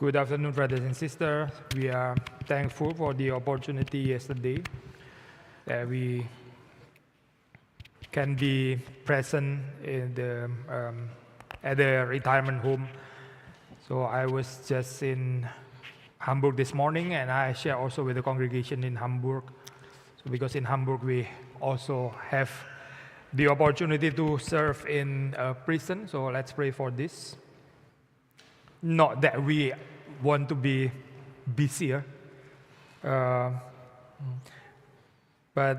Good afternoon, brothers and sisters. We are thankful for the opportunity yesterday that we can be present in at the retirement home. So I was just in Hamburg this morning, and I share also with the congregation in Hamburg. So because in Hamburg we also have the opportunity to serve in a prison, so let's pray for this. Not that we want to be busier, but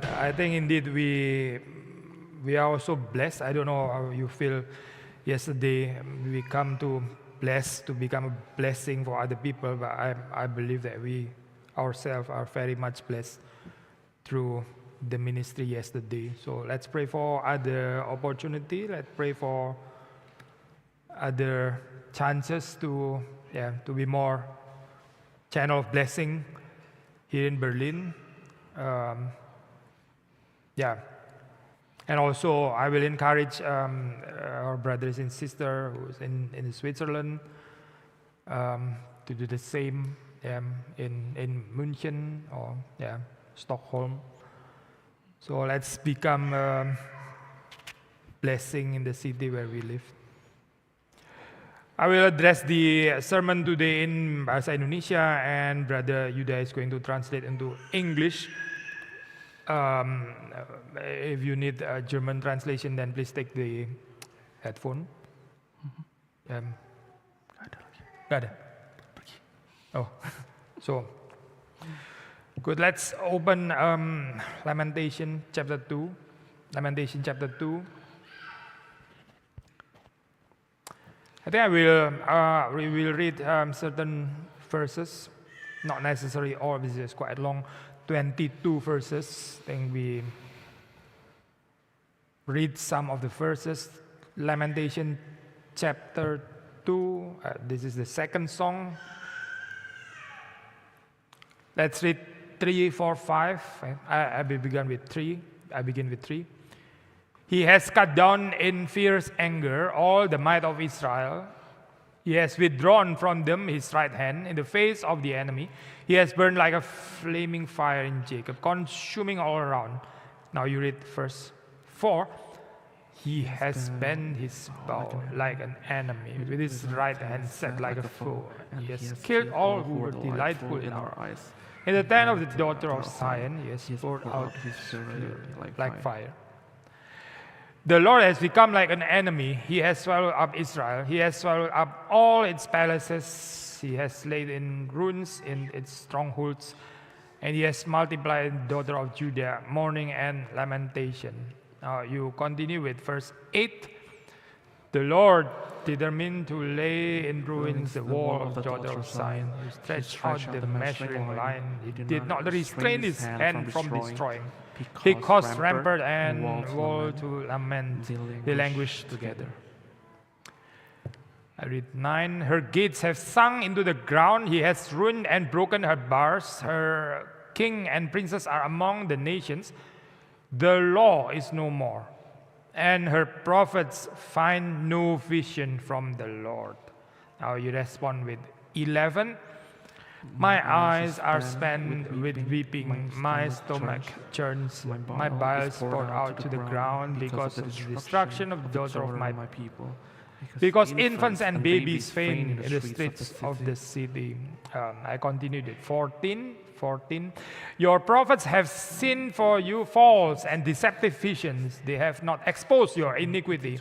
I think indeed we are also blessed. I don't know how you feel. Yesterday we come to become a blessing for other people, but I believe that we ourselves are very much blessed through the ministry yesterday. So let's pray for other opportunity. Let's pray for other chances to be more channel of blessing here in Berlin. And also I will encourage our brothers and sisters who's in Switzerland to do the same in München or Stockholm. So let's become a blessing in the city where we live. I will address the sermon today in Bahasa Indonesia, and Brother Yuda is going to translate into English. If you need a German translation, then please take the headphone. Nggak ada. Oh, so good. Let's open Lamentation chapter 2. Lamentation chapter 2. I think we will read certain verses, not necessarily all, because it's quite long, 22 verses. I think we read some of the verses. Lamentation chapter 2, this is the second song. Let's read 3, 4, 5. I begin with 3. He has cut down in fierce anger all the might of Israel. He has withdrawn from them his right hand in the face of the enemy. He has burned like a flaming fire in Jacob, consuming all around. Now you read verse 4. He has bent his bow like an enemy, with his right hand set like a foe. He has killed all who were delightful in our eyes. In the tent of the daughter of Zion, he has poured out his fury like fire. The Lord has become like an enemy. He has swallowed up Israel. He has swallowed up all its palaces. He has laid in ruins in its strongholds. And he has multiplied the daughter of Judah, mourning and lamentation. Now you continue with verse 8. The Lord determined to lay in ruins the wall of the daughter of Zion. He stretched out the measuring line. He did not restrain his hand from destroying. He caused rampart and wall to lament. They languish together. I read 9. Her gates have sunk into the ground. He has ruined and broken her bars. Her king and princes are among the nations. The law is no more, and her prophets find no vision from the Lord. Now you respond with 11. My eyes are spent with weeping, my stomach churns, my bile is poured out to the ground because of the destruction of the daughter of my people. Because infants and babies faint in the streets of the city. I continued at 14. Your prophets have seen for you false and deceptive visions. They have not exposed your iniquity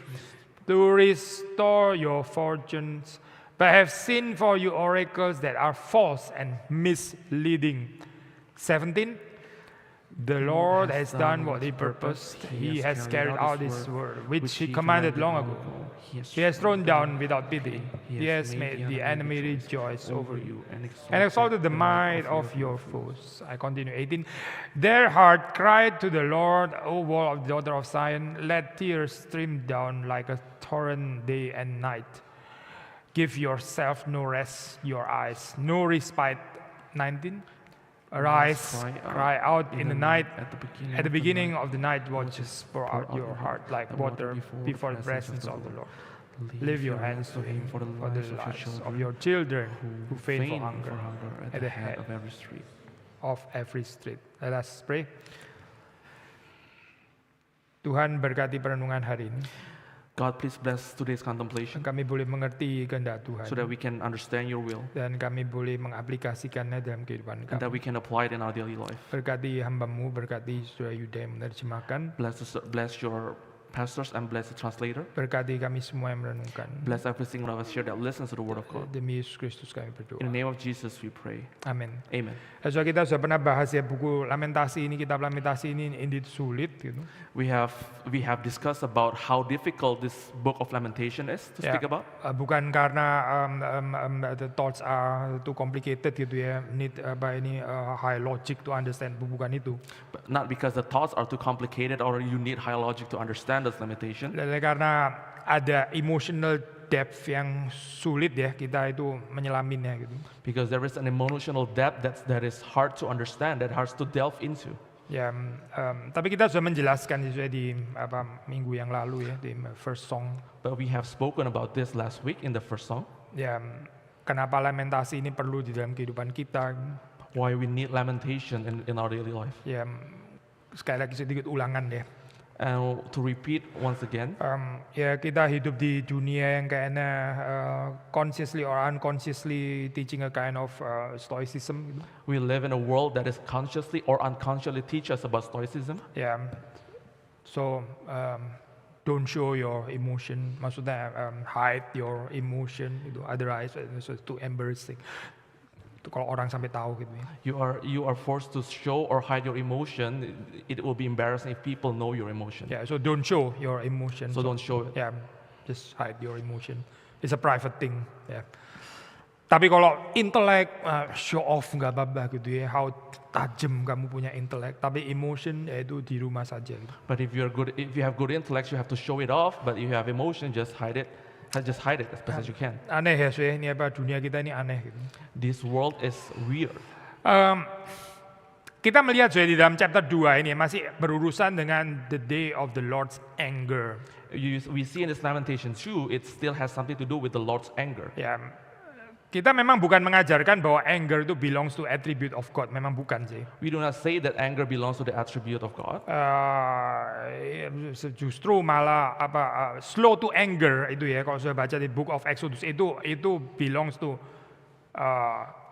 to restore your fortunes, but have seen for you oracles that are false and misleading. 17. The Lord has done what he purposed. He has carried out his word, which he commanded long ago. He has thrown down without pity. He has made the enemy rejoice over you and exalted the might of your foes. I continue 18. Their heart cried to the Lord, O wall of the daughter of Zion, let tears stream down like a torrent day and night. Give yourself no rest, your eyes, no respite. 19. Arise, cry out in the night. At the beginning of the night watches, pour out your heart like water before the presence of the Lord. Lift your hands to Him for the lives of your children who faint for hunger at the head of every street. Let us pray. Tuhan berkati perenungan hari ini. God, please bless today's contemplation Kami boleh mengerti kehendak Tuhan. so that we can understand your will Dan kami boleh mengaplikasikannya dalam kehidupan and that kami. we can apply it in our daily life. Berkati hamba-Mu, berkati Saudara Yuda yang menerjemahkan. Bless your pastors and bless the translator. Berkati kami semua yang merenungkan. Bless every single one of us here that listens to the word of God. Demi Yesus Kristus kami berdoa. In the name of Jesus we pray. Amin. Amen. So kita sudah pernah bahas ya buku Lamentasi ini, kitab Lamentasi ini indeed sulit gitu. We have discussed about how difficult this book of Lamentation is to speak about. Bukan karena the thoughts are too complicated gitu ya, need high logic to understand, bukan itu. But not because the thoughts are too complicated or you need high logic to understand this lamentation. Karena ada emotional depth yang sulit ya kita itu menyelaminnya gitu. Because there is an emotional depth that is hard to understand, that hard to delve into. Ya, tapi kita sudah menjelaskan sesuai di minggu yang lalu ya di first song. But we have spoken about this last week in the first song. Ya, kenapa lamentasi ini perlu di dalam kehidupan kita? Why we need lamentation in our daily life. Ya, sekali lagi sedikit ulangan ya. And to repeat once again, ya kita hidup di dunia yang kayaknya consciously or unconsciously teaching a kind of stoicism. Gitu. we live in a world that is consciously or unconsciously teach us about stoicism. Ya, so don't show your emotion. Maksudnya hide your emotion. Itu otherwise it's too embarrassing. Itu kalau orang sampai tahu gitu ya. You are forced to show or hide your emotion. It will be embarrassing if people know your emotion. Yeah, so don't show your emotion. So don't show it. Yeah, just hide your emotion. It's a private thing. Yeah. Tapi kalau intelek show off nggak apa-apa gitu ya. How tajam kamu punya intelek. Tapi emotion ya itu di rumah saja. Gitu. But if you have good intellect, you have to show it off. But if you have emotion, just hide it. Just hide it as best as you can. Aneh ya, so ini dunia kita ini aneh gitu. This world is weird. Kita melihat di dalam chapter 2 ini masih berurusan dengan the day of the Lord's anger. We see in this lamentation too, it still has something to do with the Lord's anger. Ya, kita memang bukan mengajarkan bahwa anger itu belongs to attribute of God, memang bukan sih. We do not say that anger belongs to the attribute of God. Justru malah slow to anger itu ya, kalau saya baca di Book of Exodus itu belongs to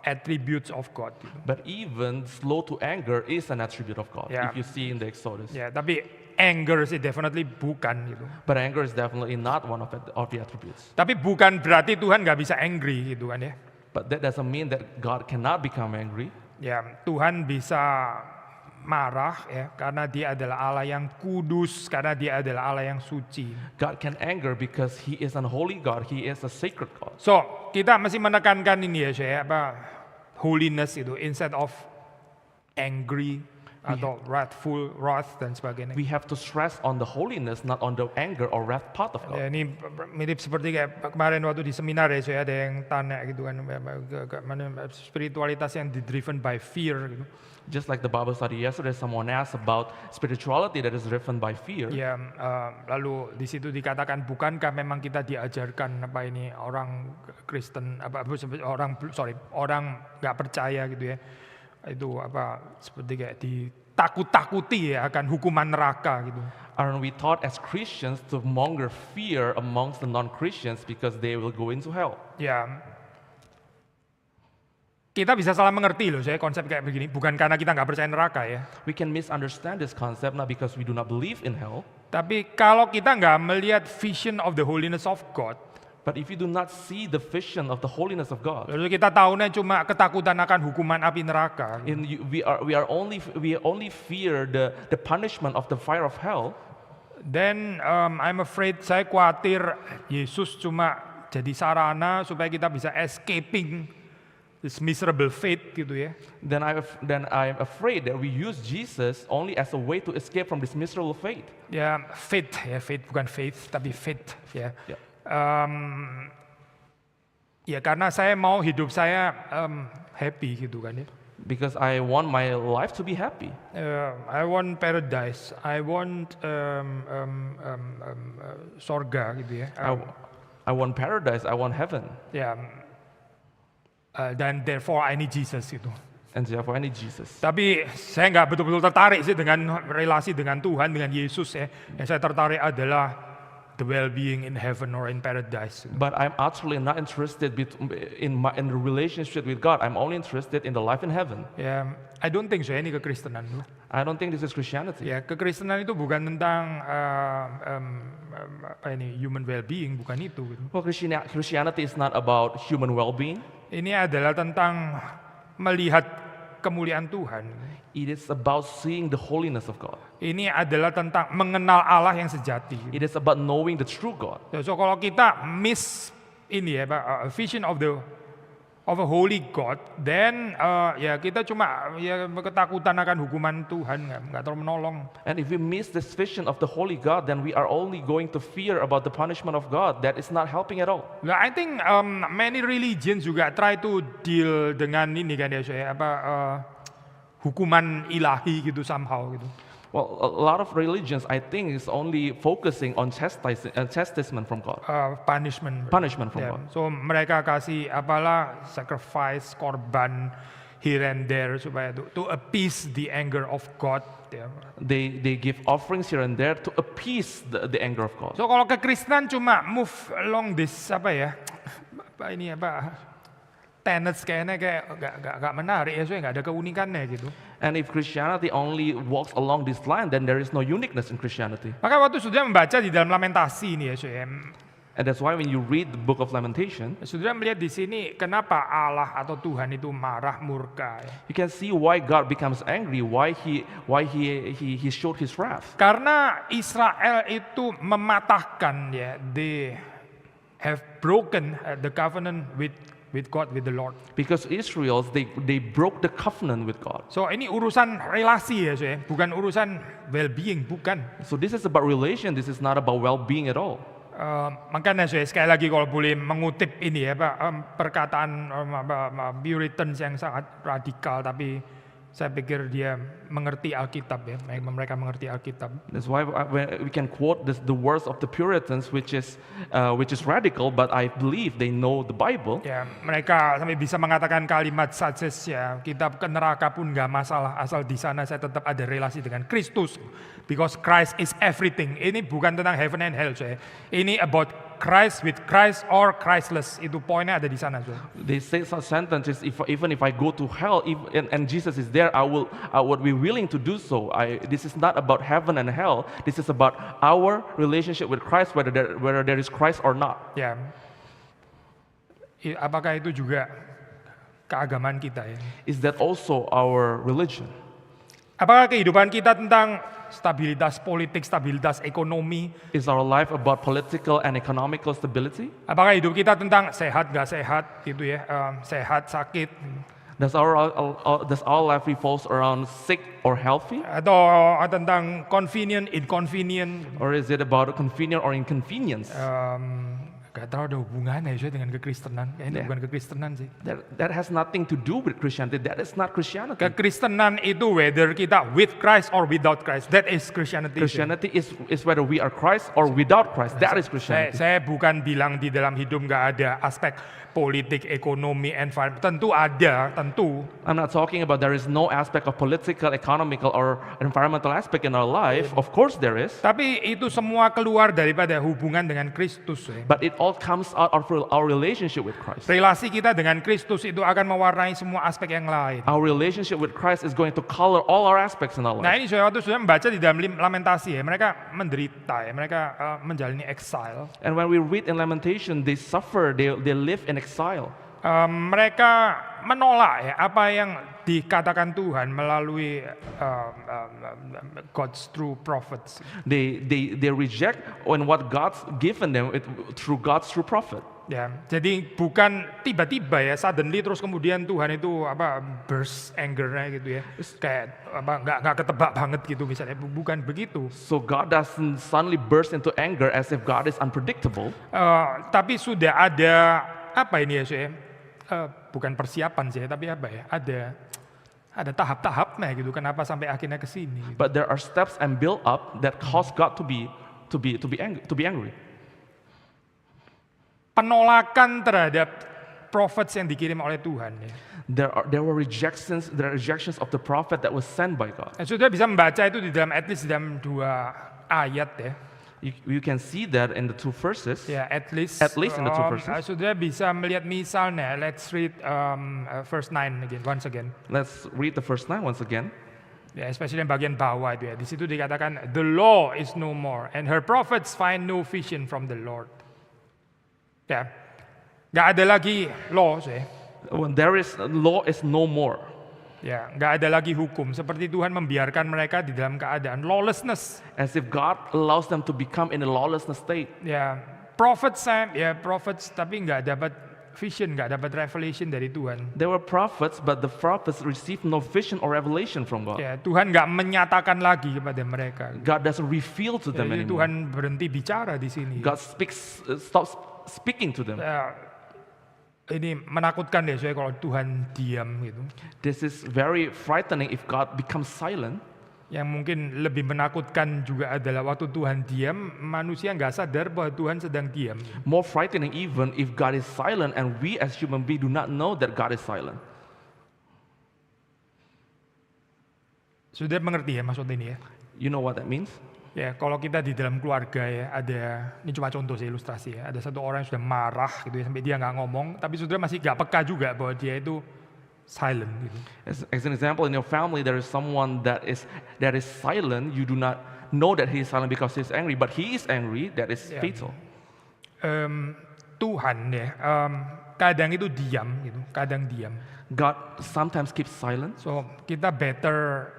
attributes of God. Gitu. But even slow to anger is an attribute of God. Yeah. If you see in the Exodus. Ya, tapi anger sih definitely bukan gitu. But anger is definitely not one of the attributes. Tapi bukan berarti Tuhan nggak bisa angry gitu kan ya. But that doesn't mean that God cannot become angry. Ya, Tuhan bisa marah ya karena Dia adalah Allah yang kudus, karena Dia adalah Allah yang suci. God can anger because He is an holy God. He is a sacred God. So, kita masih menekankan ini ya saya holiness itu instead of angry atau wrath dan sebagainya. We have to stress on the holiness, not on the anger or wrath part of God. Ya, ini mirip seperti kayak kemarin waktu di seminar ya, saya ada yang tanya gitu kan, spiritualitas yang driven by fear gitu. Just like the Bible study yesterday, someone asked about spirituality that is driven by fear. Ya, lalu di situ dikatakan bukankah memang kita diajarkan orang Kristen orang nggak percaya gitu ya. Itu seperti kayak ditakut-takuti ya akan hukuman neraka gitu. Aren't we taught as Christians to monger fear amongst the non-Christians because they will go into hell? Ya, kita bisa salah mengerti loh saya konsep kayak begini. Bukan karena kita nggak percaya neraka ya. We can misunderstand this concept not because we do not believe in hell. Tapi kalau kita nggak melihat vision of the holiness of God, but if you do not see the vision of the holiness of God, lalu kita tahunya cuma ketakutan akan hukuman api neraka. We only fear the punishment of the fire of hell. Then I'm afraid, saya khawatir Yesus cuma jadi sarana supaya kita bisa escaping this miserable fate gitu ya. Then I'm afraid that we use Jesus only as a way to escape from this miserable fate. Ya, fate bukan faith tapi fate ya. Yeah. Ya karena saya mau hidup saya happy gitu kan ya. Because I want my life to be happy. I want paradise. I want sorga gitu ya. I want paradise, I want heaven, Ya, dan therefore I need Jesus gitu. and therefore I need Jesus. Tapi saya nggak betul-betul tertarik sih dengan relasi dengan Tuhan, dengan Yesus ya. Yang saya tertarik adalah the well-being in heaven or in paradise. But I'm actually not interested in the relationship with God. I'm only interested in the life in heaven. Ya, I don't think so. Ini kekristenan tuh. I don't think this is Christianity. Ya, kekristenan itu bukan tentang human well-being, bukan itu. Gitu. Well, Christianity is not about human well-being. Ini adalah tentang melihat kemuliaan Tuhan. It is about seeing the holiness of God. Ini adalah tentang mengenal Allah yang sejati. It is about knowing the true God. So kalau kita miss ini ya, vision of a holy God, then ya kita cuma ya ketakutan akan hukuman Tuhan, nggak terlalu menolong. And if we miss this vision of the holy God, then we are only going to fear about the punishment of God. That is not helping at all. Nah, I think many religions juga try to deal dengan ini kan ya, saya hukuman ilahi gitu somehow gitu. Well, a lot of religions, I think, is only focusing on chastisement from God, Punishment. punishment from Ya, God. so mereka kasih apalah sacrifice, korban here and there supaya to appease the anger of God. Ya. They give offerings here and there to appease the anger of God. So kalau kekristenan cuma move along this tenets kayaknya kayak gak menarik ya, soalnya gak ada keunikannya gitu. And if Christianity only walks along this line, then there is no uniqueness in Christianity. Maka waktu saudara membaca di dalam Lamentasi ini ya, soalnya And that's why when you read the book of Lamentation, saudara melihat di sini kenapa Allah atau Tuhan itu marah, murka ya. you can see why God becomes angry, why he showed his wrath. Karena Israel itu mematahkan ya, they have broken the covenant with God, with the Lord. Because Israelites, they broke the covenant with God. So ini urusan relasi ya, soalnya bukan urusan well-being, bukan. So this is about relation, this is not about well-being at all. Makanya saya sekali lagi kalau boleh mengutip ini ya perkataan Puritans yang sangat radikal, tapi saya pikir dia mengerti Alkitab ya, mereka mengerti Alkitab. That's why we can quote the words of the Puritans, which is radical, but I believe they know the Bible. Ya, mereka sampai bisa mengatakan kalimat such as ya, kita ke neraka pun nggak masalah asal di sana saya tetap ada relasi dengan Kristus, because Christ is everything. Ini bukan tentang heaven and hell, saya. Ini about Christ with Christ or Christless. Itu poinnya ada di sana, saya. They say such sentences, even if I go to hell and Jesus is there, I would be willing to do so. This is not about heaven and hell. This is about our relationship with Christ, whether there is Christ or not. Ya. Apakah itu juga keagamaan kita ya? Is that also our religion? Apakah kehidupan kita tentang stabilitas politik, stabilitas ekonomi? Is our life about political and economical stability? Apakah hidup kita tentang sehat gak sehat gitu ya, sehat sakit? Does our life revolves around sick or healthy? Atau tentang convenient, inconvenient? Or is it about convenient or inconvenience? Gak tahu ada hubungannya ya dengan kekristenan. Kayaknya Yeah. bukan kekristenan sih. That has nothing to do with Christianity. That is not Christianity. Kekristenan itu whether kita with Christ or without Christ. That is Christianity. Christianity is whether we are Christ or without Christ. That is Christianity. Saya bukan bilang di dalam hidup gak ada aspek politik, ekonomi, environment. Tentu ada, tentu. I'm not talking about there is no aspect of political, economical, or environmental aspect in our life. Of course there is. Tapi itu semua keluar daripada hubungan dengan Kristus. Ya. But it all comes out of our relationship with Christ. Relasi kita dengan Kristus itu akan mewarnai semua aspek yang lain. Our relationship with Christ is going to color all our aspects in our Nah life. ini saya waktu sudah membaca di dalam Lamentasi ya, mereka menderita ya, mereka menjalani exile. And when we read in Lamentation, they suffer, they live in exile. Mereka menolak ya apa yang dikatakan Tuhan melalui God's true prophets. They reject when what God's given them through God's true prophet. Ya, jadi bukan tiba-tiba ya suddenly terus kemudian Tuhan itu burst anger-nya gitu ya, kayak nggak ketebak banget gitu misalnya, bukan begitu. So God doesn't suddenly burst into anger as if God is unpredictable. Tapi sudah ada apa ini ya saya, bukan persiapan sih, tapi apa ya, ada tahap-tahapnya gitu. Kenapa sampai akhirnya ke sini? Gitu. But there are steps and build up that cause God to be angry. penolakan terhadap prophets yang dikirim oleh Tuhan. Ya. There were rejections of the prophet that was sent by God. Saudara bisa membaca itu di dalam at least di dalam 2 ayat ya. You can see that in the 2 verses. Ya, at least In the 2 verses. Saudara bisa melihat misalnya, let's read verse 9 again, once again. Let's read the verse 9 once again. Ya, especially yang bagian bawah itu ya. Di situ dikatakan, the law is no more, and her prophets find no vision from the Lord. Ya, nggak ada lagi law, ya. When there is law is no more. Ya, nggak ada lagi hukum. Seperti Tuhan membiarkan mereka di dalam keadaan lawlessness. As if God allows them to become in a lawlessness state. Ya, prophets, tapi nggak dapat vision, nggak dapat revelation dari Tuhan. There were prophets, but the prophets received no vision or revelation from God. Ya, Tuhan nggak menyatakan lagi kepada mereka. God doesn't reveal to them Jadi anymore. Tuhan berhenti bicara di sini. God stops speaking to them. Ya, ini menakutkan deh, soalnya kalau Tuhan diam gitu. This is very frightening if God becomes silent. Yang mungkin lebih menakutkan juga adalah waktu Tuhan diam, manusia nggak sadar bahwa Tuhan sedang diam. More frightening even if God is silent and we as human beings do not know that God is silent. Sudah mengerti ya maksud ini ya? You know what that means? Ya, kalau kita di dalam keluarga ya, ada, ini cuma contoh sih, ilustrasi ya, ada satu orang yang sudah marah gitu ya, sampai dia nggak ngomong, tapi saudara masih nggak peka juga bahwa dia itu silent gitu. As an example, in your family there is someone that is silent. You do not know that he is silent because he is angry, but he is angry. That is Yeah. fatal. Tuhan ya, kadang itu diam gitu, kadang diam. God sometimes keeps silent. So kita better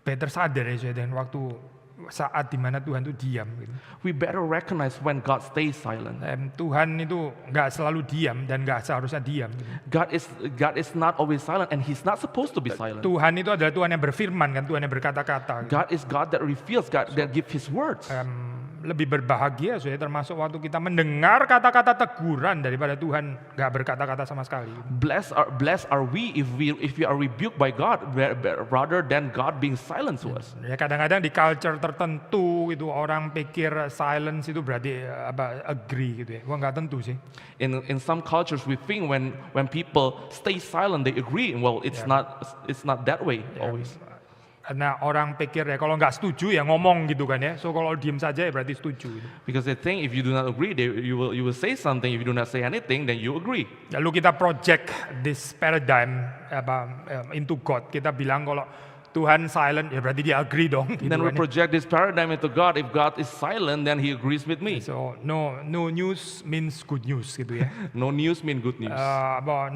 sadar ya dan waktu saat dimana Tuhan itu diam gitu. We better recognize when God stays silent. Tuhan itu nggak selalu diam dan nggak seharusnya diam. Gitu. God is not always silent, and He's not supposed to be silent. Tuhan itu adalah Tuhan yang berfirman kan, Tuhan yang berkata-kata. Gitu. God is God that reveals, God that gives His words. Lebih berbahagia ya, termasuk waktu kita mendengar kata-kata teguran daripada Tuhan nggak berkata-kata sama sekali. Blessed are we if we are rebuked by God rather than God being silent to us. Ya kadang-kadang di culture tertentu itu orang pikir silence itu berarti agree gitu ya. Gua nggak tentu sih. In some cultures we think when people stay silent they agree. Well, it's not that way always. Karena orang pikir ya kalau nggak setuju ya ngomong gitu kan ya. So kalau diem saja ya berarti setuju. Gitu. Because they think if you do not agree, you will say something. If you do not say anything, then you agree. Lalu kita project this paradigm into God. Kita bilang kalau Tuhan silent ya berarti dia agree dong. Gitu Then we kan, project this paradigm into God. If God is silent, then He agrees with me. So no news means good news gitu ya. No news mean good news.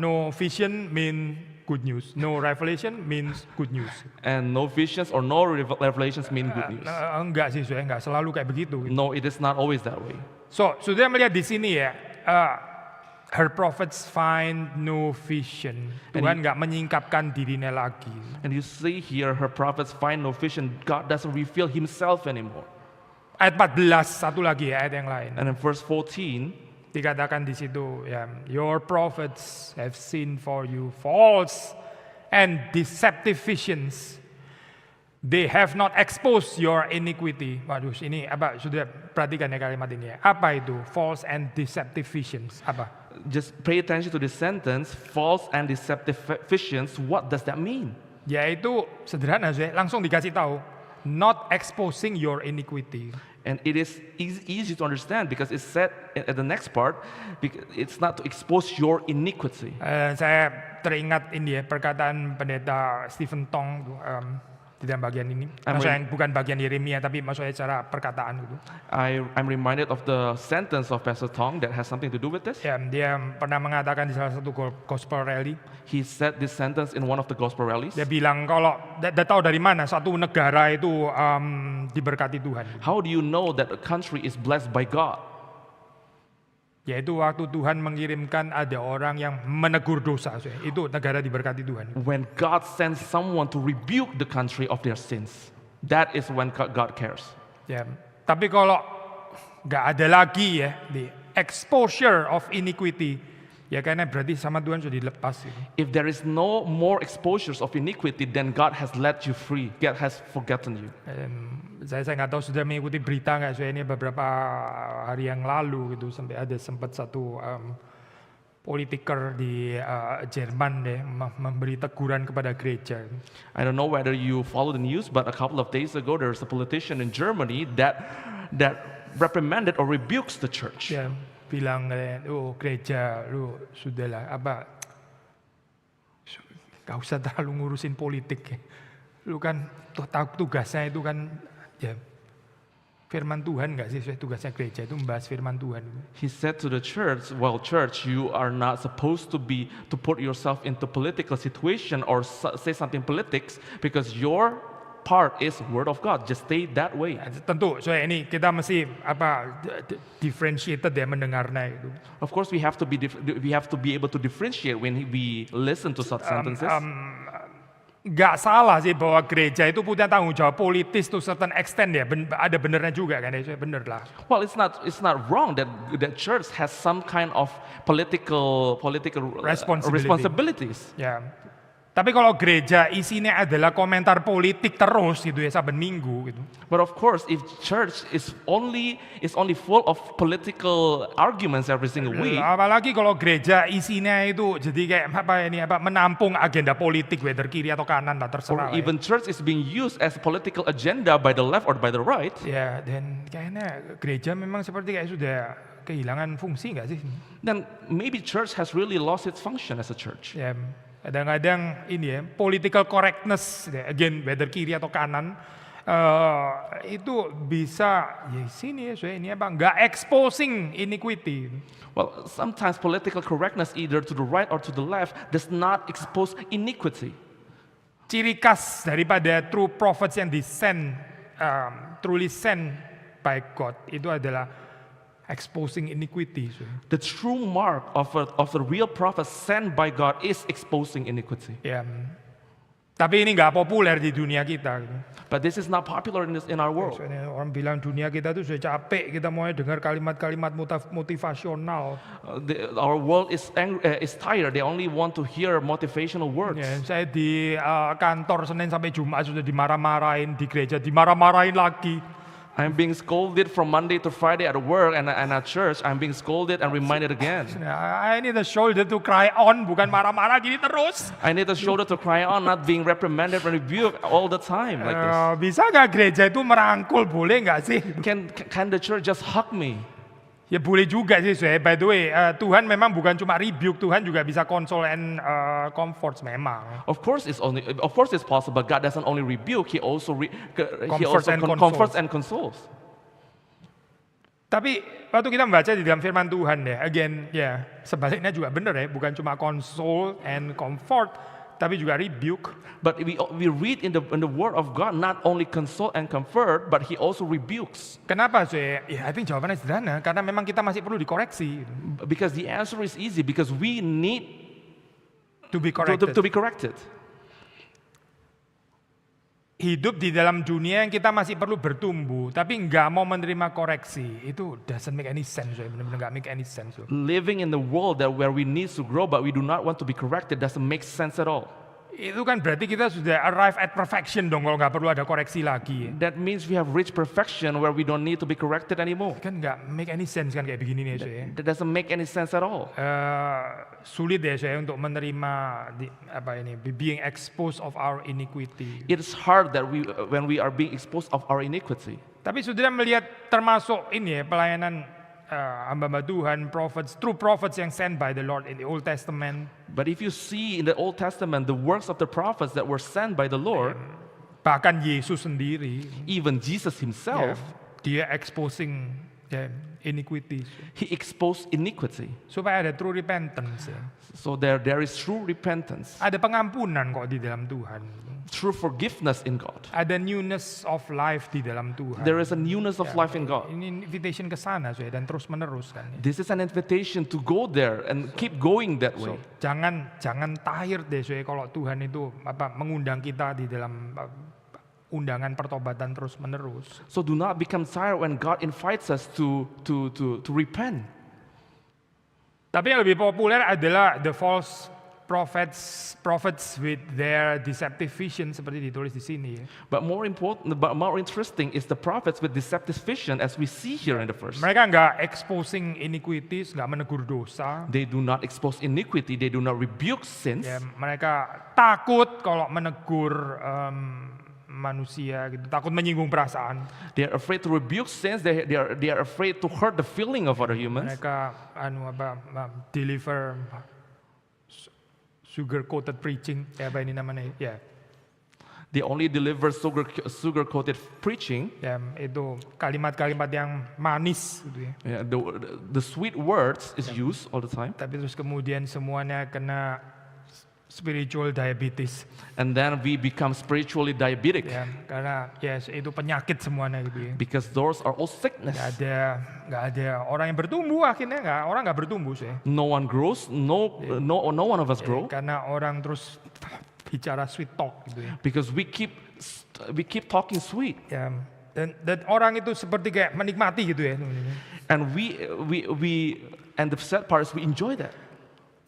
No vision mean good news. No revelation means good news. And no visions or no revelations mean good news. Enggak sih, saya enggak selalu kayak begitu. Gitu. No, it is not always that way. So, sudah melihat di sini ya, her prophets find no vision. Tuhan enggak menyingkapkan dirinya lagi. And you see here, her prophets find no vision. God doesn't reveal Himself anymore. Ayat 14, satu lagi ya, ayat yang lain. And in verse 14, dikatakan di situ, ya, your prophets have seen for you false and deceptive visions. They have not exposed your iniquity. Waduh, ini apa? Sudah perhatikan ya kalimat ini ya. Apa itu false and deceptive visions? Apa? just pay attention to this sentence, false and deceptive visions. What does that mean? Yaitu sederhana saja, langsung dikasih tahu, not exposing your iniquity. And it is easy to understand because it's said at the next part, it's not to expose your iniquity. Saya teringat ini ya, perkataan pendeta Stephen Tong di dalam bagian ini. Maksudnya bukan bagian Yeremia, tapi maksudnya secara perkataan gitu. I'm reminded of the sentence of Pastor Tong that has something to do with this. Ya, dia pernah mengatakan di salah satu gospel rally. He said this sentence in one of the gospel rallies. Dia bilang kalau dia tahu dari mana satu negara itu diberkati Tuhan. How do you know that a country is blessed by God? Yaitu waktu Tuhan mengirimkan ada orang yang menegur dosa, itu negara diberkati Tuhan. When God sends someone to rebuke the country of their sins, that is when God cares. Ya, tapi kalau nggak ada lagi ya di exposure of iniquity, ya karena berarti sama Tuhan sudah dilepas. If there is no more exposures of iniquity, then God has let you free. God has forgotten you. Saya nggak tahu sudah mengikuti berita nggak, saya ini beberapa hari yang lalu gitu sampai ada sempat satu politiker di Jerman deh memberi teguran kepada gereja. I don't know whether you follow the news, but a couple of days ago there's a politician in Germany that reprimanded or rebukes the church. Ya, bilang gereja lu sudahlah gak usah terlalu ngurusin politik ya. Lu kan tahu tugasnya itu kan ya firman Tuhan nggak sih, tugasnya gereja itu membahas firman Tuhan. He said to the church, well, church, you are not supposed to put yourself into political situation or say something politics because your part is word of God. Just stay that way. Ya, tentu, soalnya ini kita mesti differentiated ya mendengarnya itu. Of course, we have to be able to differentiate when we listen to such sentences. Nggak salah sih bahwa gereja itu punya tanggung jawab politis to certain extent ya, ada benernya juga kan ya, bener lah. Well, it's not wrong that church has some kind of political responsibilities. Ya. Tapi kalau gereja isinya adalah komentar politik terus gitu ya saben minggu gitu. But of course, if church is only full of political arguments every single week, Apalagi kalau gereja isinya itu jadi kayak menampung agenda politik, whether kiri atau kanan lah terserah. or even church is being used as a political agenda by the left or by the right, Ya, dan kayaknya gereja memang seperti kayak sudah kehilangan fungsi nggak sih? then maybe church has really lost its function as a church. Ya, kadang-kadang ini ya, political correctness, again, whether kiri atau kanan, itu bisa ya sini ya, soalnya ini nggak exposing iniquity. Well, sometimes political correctness either to the right or to the left does not expose iniquity. Ciri khas daripada true prophets yang truly sent by God itu adalah exposing iniquity. The true mark of the real prophet sent by God is exposing iniquity. Ya, tapi ini nggak populer di dunia kita. But this is not popular in our world. Soalnya orang bilang dunia kita tuh sudah capek, kita mau dengar kalimat-kalimat motivasional. Our world is tired. They only want to hear motivational words. Ya, saya di kantor Senin sampai Jumat sudah dimarah-marahin, di gereja dimarah-marahin lagi. I'm being scolded from Monday to Friday at work and at church. I'm being scolded and reminded again. I need a shoulder to cry on, bukan marah-marah gini terus. I need a shoulder to cry on, not being reprimanded and rebuked all the time like this. Bisa nggak gereja itu merangkul, boleh nggak sih? Can the church just hug me? Ya boleh juga sih, by the way, Tuhan memang bukan cuma rebuke, Tuhan juga bisa console and comfort memang. Of course it's possible. God doesn't only rebuke, He also comforts and consoles. Tapi waktu kita membaca di dalam firman Tuhan ya, again ya sebaliknya juga benar ya, bukan cuma console and comfort, tapi juga rebuke. But we read in the word of God not only console and comfort, but He also rebukes. Kenapa sih? Ya, I think jawabannya sederhana, karena memang kita masih perlu dikoreksi. Because the answer is easy, because we need To be corrected. to be corrected. Hidup di dalam dunia yang kita masih perlu bertumbuh, tapi nggak mau menerima koreksi, itu doesn't make any sense, benar-benar nggak make any sense. Living in the world where we need to grow, but we do not want to be corrected, doesn't make sense at all. Itu kan berarti kita sudah arrive at perfection dong, kalau nggak perlu ada koreksi lagi. That means we have reached perfection where we don't need to be corrected anymore. Kan nggak make any sense kan kayak begini nih saya. That doesn't make any sense at all. Sulit ya saya untuk menerima being exposed of our iniquity. It is hard that when we are being exposed of our iniquity. Tapi saudara melihat termasuk ini ya pelayanan hamba-hamba Tuhan, true prophets yang sent by the Lord in the Old Testament. But if you see in the Old Testament the works of the prophets that were sent by the Lord, bahkan Yesus sendiri, even Jesus Himself, dia exposing iniquities. He exposed iniquity. Supaya ada true repentance. So there is true repentance. Ada pengampunan kok di dalam Tuhan. True forgiveness in God. Ada newness of life di dalam Tuhan. There is a newness of life in God. Ini invitation ke sana dan terus menerus kan. This is an invitation to go there and keep going that way. Jangan tired deh kalau Tuhan itu mengundang kita di dalam undangan pertobatan terus menerus. So do not become tired when God invites us to repent. Tapi yang lebih populer adalah the false prophets with their deceptive vision seperti ditulis di sini ya. But more important, but more interesting is the prophets with deceptive vision, as we see here in the verse. Mereka nggak exposing iniquities, nggak menegur dosa. They do not expose iniquity. They do not rebuke sins. Ya, mereka takut kalau menegur manusia gitu, takut menyinggung perasaan. They are afraid to rebuke sins. They are afraid to hurt the feeling of other humans. Mereka deliver sugar coated preaching, apa ini namanya? Ya, They only deliver sugar coated preaching. ya itu kalimat-kalimat yang manis gitu ya. Yeah, the sweet words is used all the time. Tapi terus kemudian semuanya kena spiritual diabetes. And then we become spiritually diabetic Ya, karena itu penyakit semuanya gitu ya. because those are all sickness. Nggak ada orang yang bertumbuh, akhirnya orang nggak bertumbuh sih. No one grows. No one of us grow Karena orang terus bicara sweet talk gitu ya. because we keep talking sweet, Ya, dan orang itu seperti kayak menikmati gitu ya. and and the sad part is we enjoy that.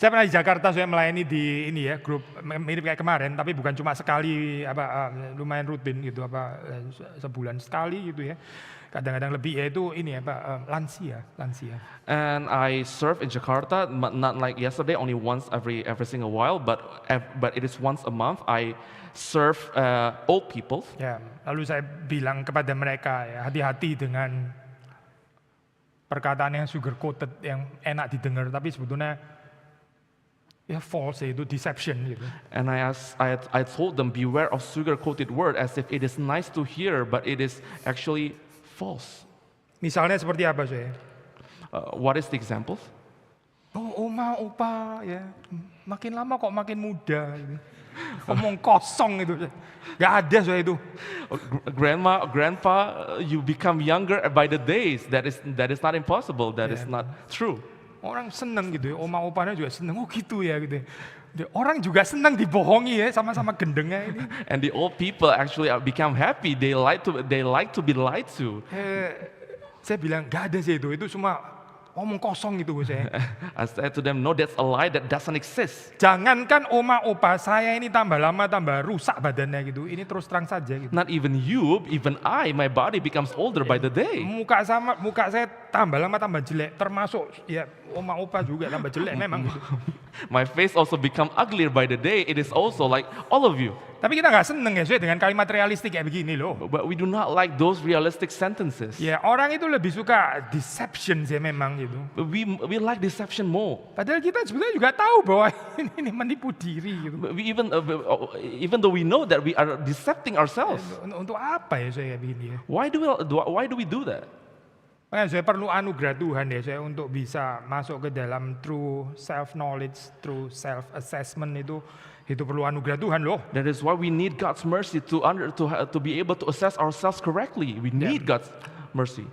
Saya pernah di Jakarta, saya melayani di ini ya, grup mirip kayak kemarin, tapi bukan cuma sekali, lumayan rutin gitu, sebulan sekali gitu ya. Kadang-kadang lebih, yaitu ini lansia. And I serve in Jakarta, but not like yesterday, only once every single while, but it is once a month. I serve old people. Ya, lalu saya bilang kepada mereka, ya, hati-hati dengan perkataan yang sugar coated, yang enak didengar, tapi sebetulnya ya false, itu deception gitu. And I told them, beware of sugar-coated word, as if it is nice to hear, but it is actually false. Misalnya seperti apa saya? What is the example? Oh, oma, opa, ya makin lama kok makin muda. Gitu. Ngomong kosong itu, nggak ada saya itu. Grandma, grandpa, you become younger by the days. That is not impossible. That is not true. Orang seneng gitu ya, oma opanya juga seneng, oh gitu ya gitu. Orang juga seneng dibohongi ya, sama-sama gendengnya ini. And the old people actually become happy. They like to be lied to. Saya bilang nggak ada sih itu semua ngomong kosong itu saya. I said to them, no, that's a lie, that doesn't exist. Jangankan oma opa, saya ini tambah lama tambah rusak badannya gitu. Ini terus terang saja gitu. Not even you, even I, my body becomes older by the day. Muka saya tambah lama tambah jelek, termasuk ya oma opa juga tambah jelek memang gitu. My face also become uglier by the day. It is also like all of you. Tapi kita nggak seneng ya dengan kalimat realistik kayak begini loh. But we do not like those realistic sentences. Ya orang itu lebih suka deception sih memang gitu. We like deception more. Padahal kita sebetulnya juga tahu bahwa ini menipu diri gitu. We even though we know that we are decepting ourselves. Untuk apa ya saya kayak begini ya? Why do we do that? Makanya saya perlu anugerah Tuhan ya saya untuk bisa masuk ke dalam true self knowledge, true self assessment itu perlu anugerah Tuhan loh. That is why we need God's mercy to be able to assess ourselves correctly. We need God's mercy.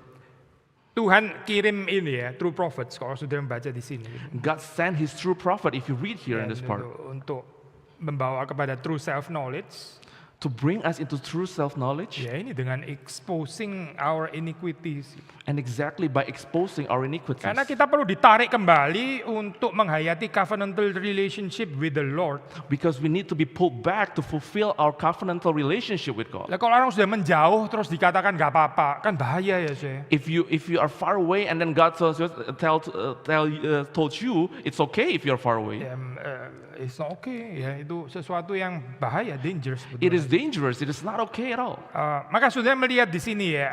Tuhan kirim ini ya, true prophets kalau sudah membaca di sini. God sent His true prophet. If you read here in this part, untuk membawa kepada true self knowledge. to bring us into true self-knowledge, Ya ini dengan exposing our iniquities. and exactly by exposing our iniquities. Karena kita perlu ditarik kembali untuk menghayati covenantal relationship with the Lord. Because we need to be pulled back to fulfill our covenantal relationship with God. Lah kalau orang sudah menjauh terus dikatakan nggak apa-apa, kan bahaya ya saya. If you are far away and then God told you it's okay if you're far away, Ya, it's not okay ya, itu sesuatu yang bahaya, dangerous. it is dangerous. It is not okay at all. Maka sudah melihat di sini ya,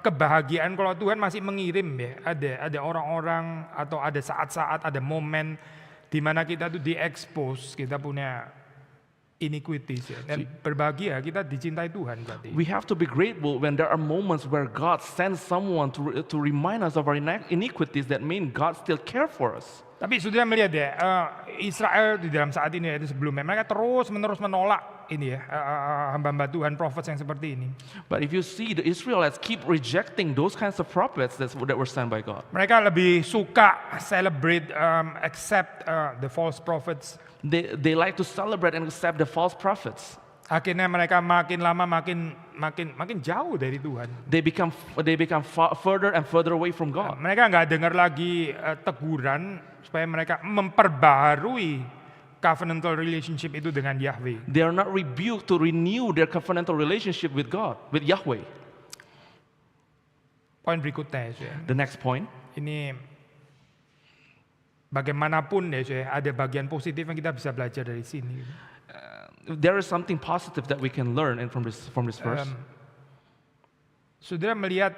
kebahagiaan kalau Tuhan masih mengirim ya, ada orang-orang atau ada saat-saat, ada momen di mana kita tuh di-expose, kita punya iniquities ya. Dan berbahagia, kita dicintai Tuhan berarti. We have to be grateful when there are moments where God sends someone to remind us of our iniquities. That mean God still care for us. Tapi sudah melihat ya, Israel di dalam saat ini ya, itu sebelumnya mereka terus-menerus menolak ini ya, hamba-hamba Tuhan, prophets yang seperti ini. But if you see the Israelites keep rejecting those kinds of prophets that were sent by God. Mereka lebih suka celebrate, accept the false prophets. They like to celebrate and accept the false prophets. Akhirnya mereka makin lama makin jauh dari Tuhan. They become further and further away from God. Mereka nggak dengar lagi teguran supaya mereka memperbaharui covenantal relationship itu dengan Yahweh. They are not rebuked to renew their covenantal relationship with God, with Yahweh. Poin berikutnya, ya. The next point. Ini bagaimanapun ya, ada bagian positif yang kita bisa belajar dari sini. There is something positive that we can learn from this verse. Saudara melihat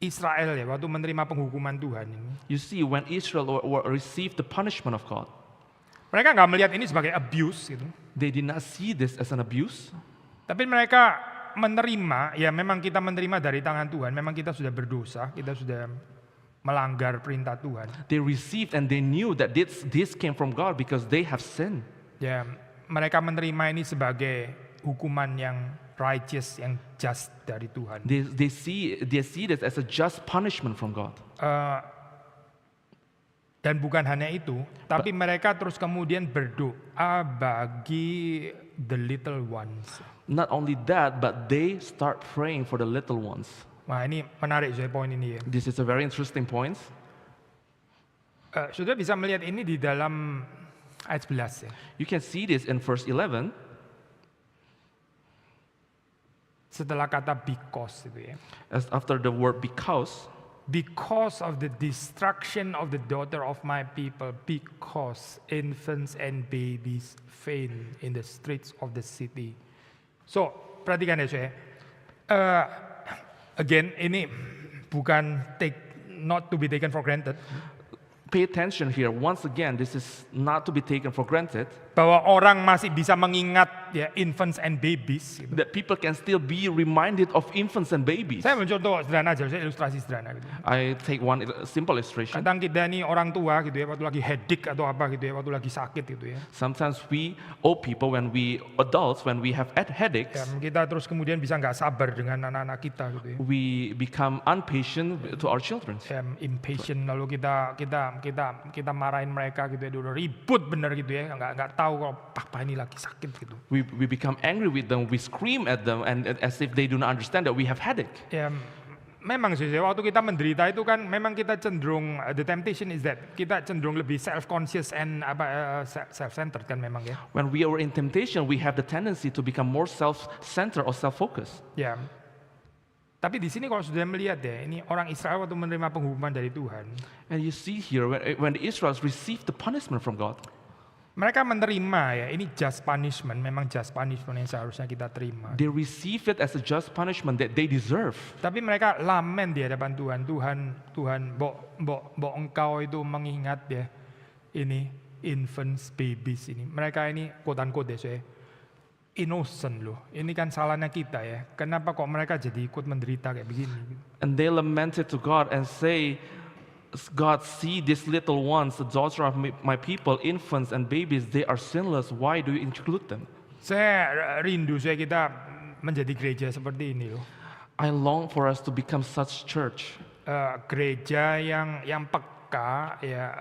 Israel ya, waktu menerima penghukuman Tuhan ini. You see, when Israel received the punishment of God, Mereka nggak melihat ini sebagai abuse gitu. they did not see this as an abuse. Tapi mereka menerima, ya memang kita menerima dari tangan Tuhan, memang kita sudah berdosa, kita sudah melanggar perintah Tuhan. They received and they knew that this came from God because they have sinned. Ya, mereka menerima ini sebagai hukuman yang righteous, yang just dari Tuhan. They see this as a just punishment from God. Dan bukan hanya itu, tapi mereka terus kemudian berdoa bagi the little ones. Not only that, but they start praying for the little ones. Wah, ini menarik saya poin ini ya. This is a very interesting point. Sudah bisa melihat ini di dalam ayat 11 ya. You can see this in verse 11. Setelah kata because itu ya. As after the word because Of the destruction of the daughter of my people, because infants and babies faint in the streets of the city. So, perhatikan ya saya. Again, ini bukan not to be taken for granted. pay attention here. Once again, this is not to be taken for granted. Bahwa orang masih bisa mengingat ya infants and babies. Gitu. That people can still be reminded of infants and babies. Saya mencontoh sederhana aja, saya ilustrasi sederhana gitu. I take one simple illustration. Kadang kita nih orang tua gitu ya, waktu lagi headache atau apa gitu ya, waktu lagi sakit gitu ya. Sometimes we old people, when we adults, when we have headaches, Ya, kita terus kemudian bisa nggak sabar dengan anak-anak kita gitu ya. we become impatient to our children. Ya, impatient, lalu kita marahin mereka gitu ya, udah ribut bener gitu ya, nggak tahu kalau papa ini lagi sakit gitu. We become angry with them, we scream at them, and as if they do not understand that we have headache. Ya, memang sih waktu kita menderita itu kan memang kita cenderung the temptation is that kita cenderung lebih self-conscious and self-centered kan memang ya. When we are in temptation, we have the tendency to become more self-centered or self-focused. Ya. Tapi di sini kalau sudah melihat ya, ini orang Israel waktu menerima penghukuman dari Tuhan, And you see here, when the Israelites received the punishment from God, mereka menerima ya, ini just punishment, memang just punishment yang seharusnya kita terima. they received it as a just punishment that they deserve. Tapi mereka lamen di hadapan Tuhan, Mbok engkau itu mengingat ya, ini infants, babies ini. Mereka ini quote unquote ya, saya innocent loh. Ini kan salahnya kita ya. Kenapa kok mereka jadi ikut menderita kayak begini? And they lamented to God and say, God, see these little ones, the daughter of my people, infants and babies, they are sinless. Why do you include them? Saya rindu saya kita menjadi gereja seperti ini loh. I long for us to become such church. Gereja yang peka ya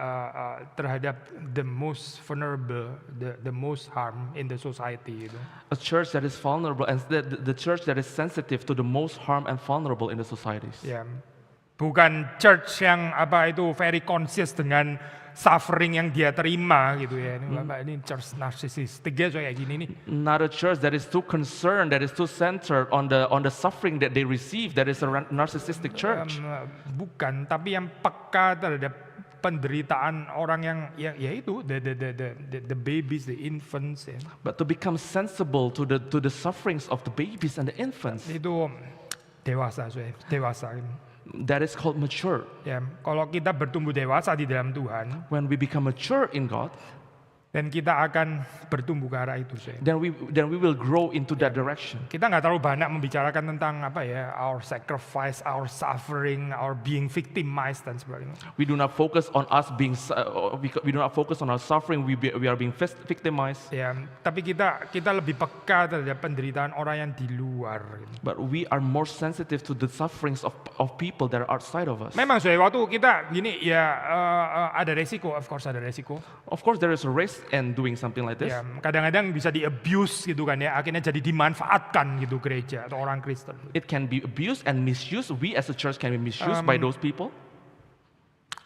terhadap the most vulnerable, the most harm in the society gitu. A church that is vulnerable, and the church that is sensitive to the most harm and vulnerable in the societies. Ya. Bukan church yang apa itu very conscious dengan suffering yang dia terima gitu ya. Ini Bapak ini church narsisistik ya kayak gini nih. Not a church that is too concerned, that is too centered on the suffering that they receive. That is a narcissistic church. Bukan, tapi yang peka terhadap penderitaan orang yang ya itu the babies, the infants ya. But to become sensible to the sufferings of the babies and the infants. Itu dewasa. That is called mature. Ya, kalau kita bertumbuh dewasa di dalam Tuhan, When we become mature in God, dan kita akan bertumbuh ke arah itu. then we will grow into that direction. Kita nggak terlalu banyak membicarakan tentang apa ya, our sacrifice, our suffering, our being victimized dan sebagainya. We do not focus on us being. We do not focus on our suffering. We are being victimized. Ya, tapi kita lebih peka terhadap penderitaan orang yang di luar. Gitu. But we are more sensitive to the sufferings of people that are outside of us. Memang waktu kita gini ya ada resiko, of course ada resiko. Of course, there is a risk in doing something like this. Ya, kadang-kadang bisa di-abuse gitu kan ya, akhirnya jadi dimanfaatkan gitu gereja atau orang Kristen. It can be abused and misused. We as a church can be misused by those people.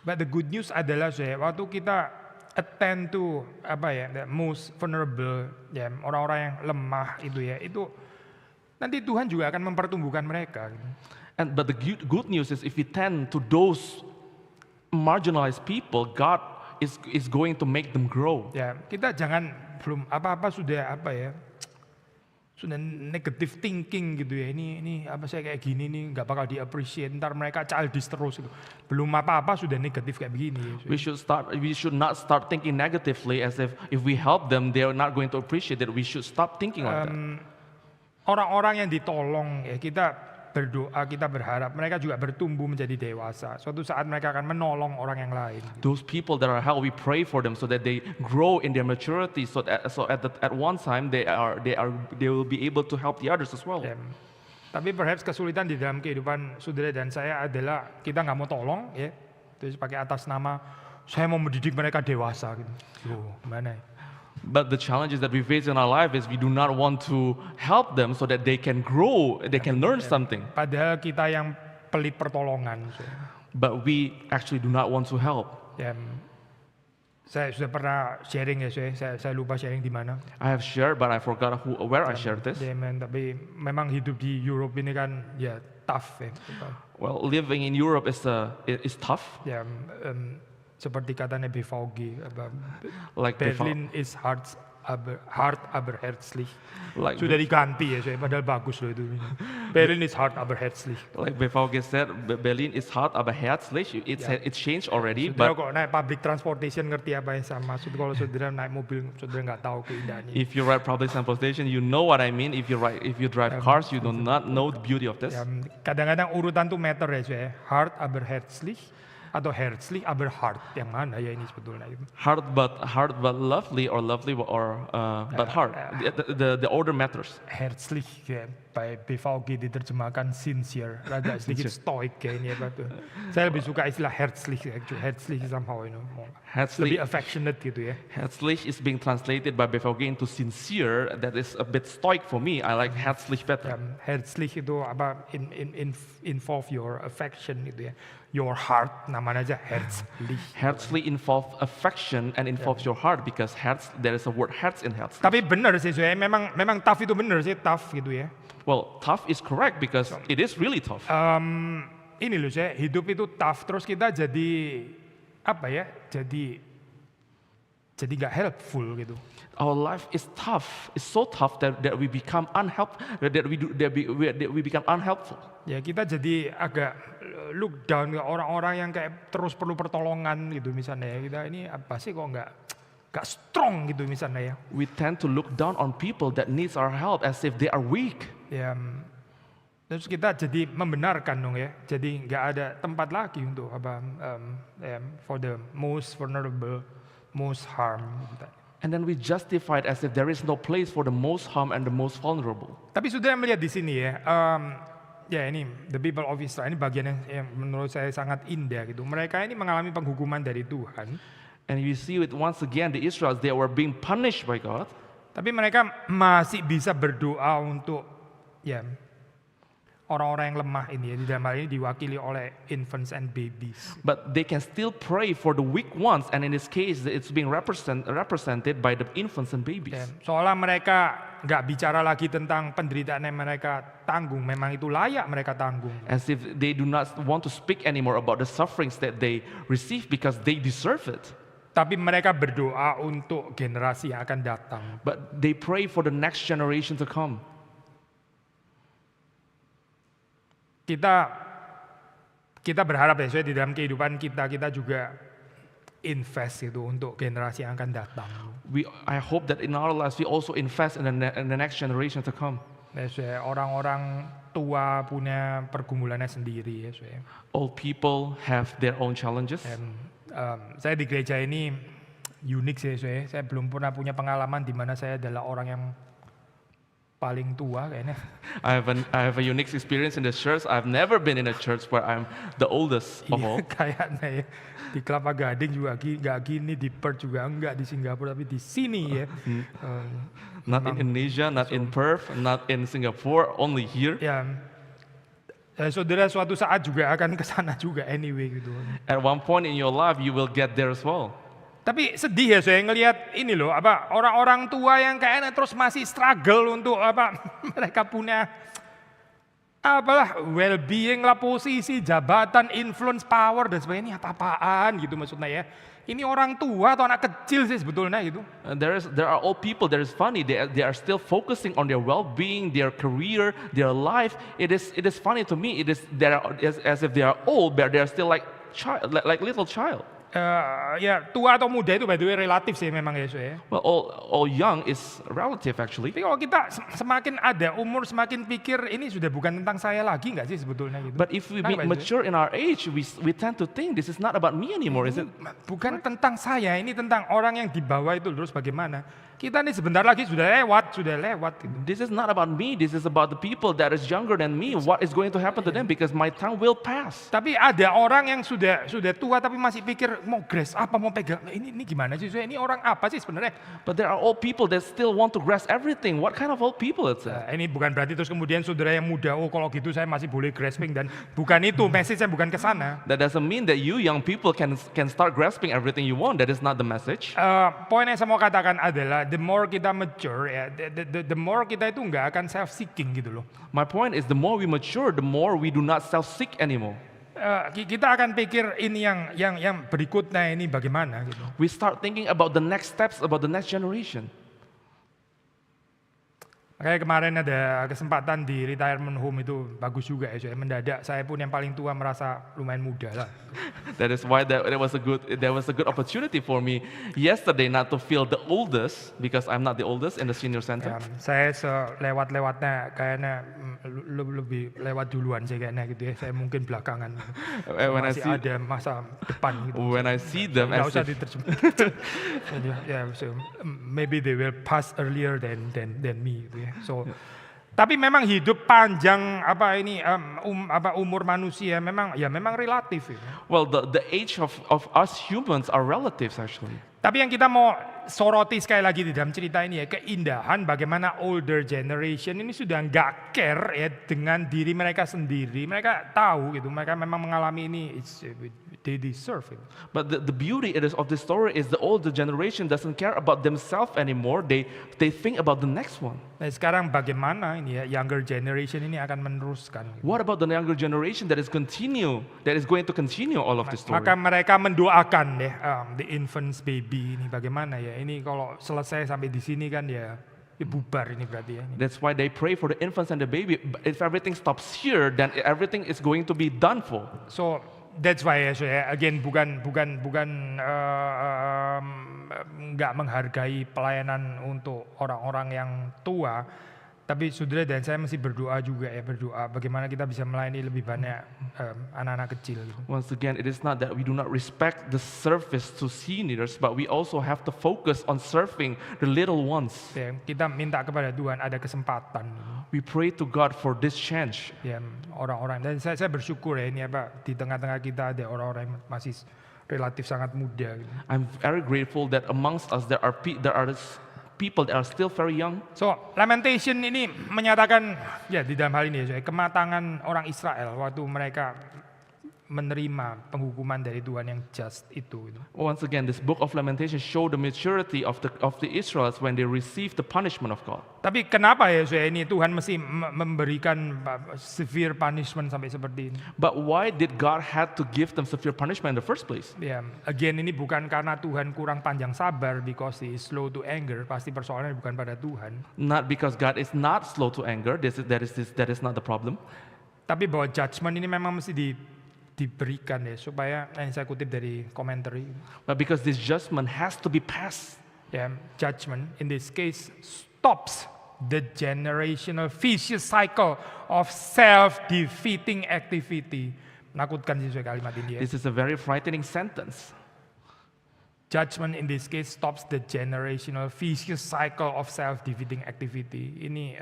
But the good news adalah waktu kita attend to the most vulnerable, ya, orang-orang yang lemah itu ya, itu nanti Tuhan juga akan mempertumbuhkan mereka. Gitu. But the good news is if we tend to those marginalized people, God is going to make them grow. Ya, kita jangan belum apa-apa sudah sudah negative thinking gitu ya. Ini apa saya kayak gini nih nggak bakal di-appreciate, ntar mereka childish terus gitu. Belum apa-apa sudah negatif kayak begini. Ya. We should not start thinking negatively as if we help them they are not going to appreciate it. We should stop thinking like that. Orang-orang yang ditolong ya, kita berdoa, kita berharap mereka juga bertumbuh menjadi dewasa. Suatu saat mereka akan menolong orang yang lain. Those people that are helped, we pray for them so that they grow in their maturity. So at one time they will be able to help the others as well. Ya. Tapi perhaps kesulitan di dalam kehidupan saudara dan saya adalah kita nggak mau tolong ya, terus pakai atas nama saya mau mendidik mereka dewasa gitu. Gimana? But the challenges that we face in our life is we do not want to help them so that they can grow, they can learn something. Padahal kita yang pelit pertolongan. But we actually do not want to help. Ya, saya sudah pernah sharing ya, saya lupa sharing di mana. I have shared, but I forgot where I shared this. Ya, tapi memang hidup di Europe ini kan ya tough ya. Well, living in Europe is tough. Ya, seperti katanya BVG, Like Berlin is hard aber herzlich. Like Sudah diganti ya, padahal bagus loh itu. Berlin is hard aber herzlich. Like BVG said, Berlin is hard aber herzlich. It's changed already. Saudara But kok naik public transportation ngerti apa yang saya maksud? Kalau saudara naik mobil, saudara nggak tahu keindahannya. if you ride public transportation, you know what I mean. If you drive cars, you do not know the beauty of this. Ya, kadang-kadang urutan tuh meter ya, saya. Hard aber herzlich atau herzlich aber hard, yang mana ya ini sebetulnya? Hard but lovely, or lovely but hard. The order matters. Herzlich ya, by BVG diterjemahkan sincere, agak sedikit stoik kayaknya Pak. Saya lebih suka istilah herzlich, actually. Herzlich somehow lebih affectionate gitu ya. Herzlich is being translated by BVG into sincere. That is a bit stoic for me. I like herzlich better. Herzlich itu apa? Involve your affection gitu ya. Your heart, namanya aja herzlich. Herzlich involve affection and involves your heart because there is a word herz in herz. Tapi benar sih, saya memang tough itu benar sih, tough gitu ya. Well, tough is correct because it is really tough. Ini loh saya, hidup itu tough, terus kita jadi apa ya? Jadi nggak helpful gitu. Our life is tough. It's so tough that we become we become unhelpful. Ya kita jadi agak look down ke orang-orang yang kayak terus perlu pertolongan gitu misalnya ya. Kita ini apa sih kok nggak strong gitu misalnya ya. We tend to look down on people that needs our help as if they are weak. Ya, terus kita jadi membenarkan dong ya. Jadi nggak ada tempat lagi untuk for the most vulnerable, most harm. And then we justify it as if there is no place for the most harm and the most vulnerable. Tapi sudah melihat di sini ya. Ya ini the people of Israel, ini bagian yang menurut saya sangat indah gitu. Mereka ini mengalami penghukuman dari Tuhan. And you see it once again, the Israelites, they were being punished by God. Tapi mereka masih bisa berdoa untuk ya orang-orang yang lemah ini ya. Di dalam hal ini diwakili oleh infants and babies. But they can still pray for the weak ones, and in this case, it's being represented by the infants and babies. Ya, seolah mereka nggak bicara lagi tentang penderitaan yang mereka tanggung, memang itu layak mereka tanggung. As if they do not want to speak anymore about the sufferings that they receive because they deserve it. Tapi mereka berdoa untuk generasi yang akan datang. But they pray for the next generation to come. Kita berharap ya, di dalam kehidupan kita juga invest itu untuk generasi yang akan datang. I hope that in our lives we also invest in the next generation to come. Orang-orang tua punya pergumulannya sendiri ya. All people have their own challenges. Saya di gereja ini unik sih, saya belum pernah punya pengalaman di mana saya adalah orang yang paling tua kayaknya. I have a unique experience in the church. I've never been in a church where I'm the oldest of all. Kayaknya ya. Di Kelapa Gading juga nggak gini, di Perth juga enggak, di Singapura, tapi di sini ya. Not in Indonesia, not in Perth, not in Singapore, only here. Ya, saudara suatu saat juga akan ke sana juga anyway gitu. At one point in your life, you will get there as well. Tapi sedih ya saya ngelihat ini loh, orang-orang tua yang kayaknya terus masih struggle untuk mereka punya well-being lah, posisi, jabatan, influence, power dan sebagainya. Ini apa-apaan gitu maksudnya ya. Ini orang tua atau anak kecil sih sebetulnya gitu. There are old people that is funny. They are still focusing on their well-being, their career, their life. It is funny to me. As if they are old, but they are still like little child. Ya tua atau muda itu by the way relatif sih memang ya. Well, all young is relative actually. Tapi kalau kita semakin ada umur semakin pikir ini sudah bukan tentang saya lagi nggak sih sebetulnya gitu. But if we mature in our age, we tend to think this is not about me anymore, is it? Bukan tentang saya, ini tentang orang yang di bawah itu terus bagaimana. Kita nih sebentar lagi sudah lewat gitu. This is not about me. This is about the people that is younger than me. What is going to happen to them? Because my time will pass. Tapi ada orang yang sudah tua tapi masih pikir mau grasp apa, mau pegang. Ini gimana sih? Ini orang apa sih sebenarnya? But there are old people that still want to grasp everything. What kind of old people is that? Ini bukan berarti terus kemudian saudara yang muda, oh kalau gitu saya masih boleh grasping, dan bukan itu, message saya bukan ke sana. That doesn't mean that you young people can start grasping everything you want. That is not the message. Poin yang saya mau katakan adalah the more kita mature, ya, the more kita itu nggak akan self-seeking gitu loh. My point is the more we mature, the more we do not self-seek anymore. Kita akan pikir ini yang berikutnya ini bagaimana gitu. We start thinking about the next steps, about the next generation. Kayak kemarin ada kesempatan di retirement home itu bagus juga ya, mendadak saya pun yang paling tua merasa lumayan muda lah. That is why that was a good opportunity for me yesterday not to feel the oldest because I'm not the oldest in the senior center. Saya selewat-lewatnya kayaknya lebih lewat duluan sih kayaknya gitu ya. Saya mungkin belakangan. Masih ada masa depan gitu. When I see them, nggak usah diterjemahkan. So maybe they will pass earlier than me gitu ya. So, tapi memang hidup panjang umur manusia memang relatif. Well, the age of us humans are relatives actually. Tapi yang kita mau soroti sekali lagi di dalam cerita ini ya, keindahan bagaimana older generation ini sudah nggak care ya dengan diri mereka sendiri. Mereka tahu gitu, mereka memang mengalami ini, they deserve it. But the beauty of the story is the older generation doesn't care about themselves anymore. They think about the next one. Nah, sekarang bagaimana ini ya, younger generation ini akan meneruskan. Gitu. What about the younger generation that is going to continue all of the story? Maka mereka mendoakan deh the infants baby ini bagaimana ya. Ini kalau selesai sampai di sini kan ya bubar ini berarti ya. That's why they pray for the infants and the baby. But if everything stops here, then everything is going to be done for. So that's why ya, again bukan nggak menghargai pelayanan untuk orang-orang yang tua, tapi saudara dan saya mesti berdoa juga ya, berdoa bagaimana kita bisa melayani lebih banyak anak-anak kecil. Once again, it is not that we do not respect the service to seniors, but we also have to focus on serving the little ones. Ya, kita minta kepada Tuhan ada kesempatan. We pray to God for this change. Ya, orang-orang, dan saya bersyukur ya ini di tengah-tengah kita ada orang-orang yang masih relatif sangat muda. Gitu. I'm very grateful that amongst us there are people that are still very young. So, Lamentation ini menyatakan ya di dalam hal ini ya, kematangan orang Israel waktu mereka menerima penghukuman dari Tuhan yang just itu. Once again, this book of Lamentation show the maturity of the Israelites when they receive the punishment of God. Tapi kenapa ya ini Tuhan mesti memberikan severe punishment sampai seperti ini? But why did God had to give them severe punishment in the first place? Ya, again ini bukan karena Tuhan kurang panjang sabar because he is slow to anger, pasti persoalannya bukan pada Tuhan. Not because God is not slow to anger, that is not the problem. Tapi bahwa judgment ini memang mesti diberikan ya, supaya yang saya kutip dari commentary. But because this judgment has to be passed. Ya, judgment in this case stops the generational vicious cycle of self-defeating activity. Menakutkan sih kalimat ini ya. This is a very frightening sentence. Judgment in this case stops the generational vicious cycle of self-defeating activity. Ini